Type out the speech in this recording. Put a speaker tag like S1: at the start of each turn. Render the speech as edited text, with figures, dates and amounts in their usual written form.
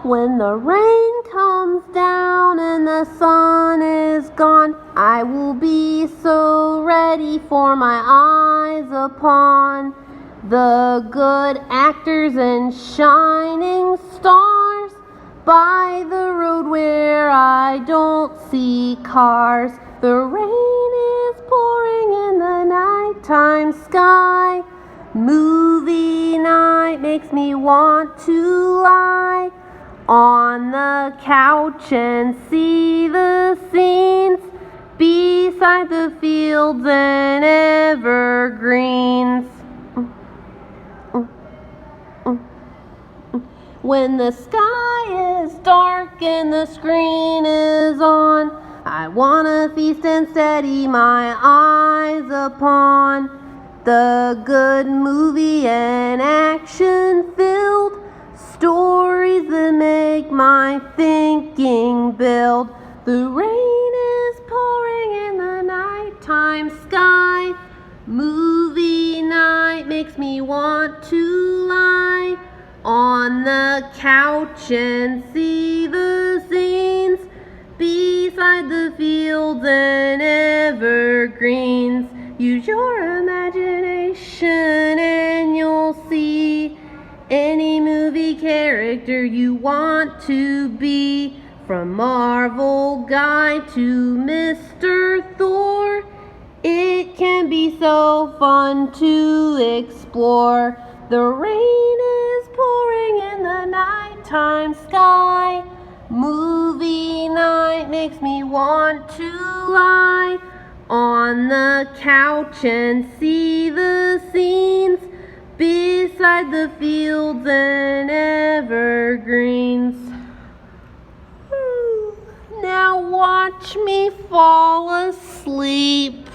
S1: When the rain comes down and the sun is gone, I will be so ready for my eyes upon the good actors and shining stars by the road where I don't see cars. The rain is pouring in the nighttime sky. Movie night makes me want to lie on the couch and see the scenes beside the fields and evergreens. When the sky is dark and the screen is on, I wanna feast and steady my eyes upon the good movie and action-filled stories that make my thinking build. The rain is pouring in the nighttime sky. Movie night makes me want to lie on the couch and see the scenes beside the fields and evergreens. Use your imagination and you'll see any movie character you want to be. From Marvel Guy to Mr. Thor, it can be so fun to explore. The rain is pouring in the nighttime sky. Movie night makes me want to lie on the couch and see the scenes beside the fields and evergreens. Now watch me fall asleep.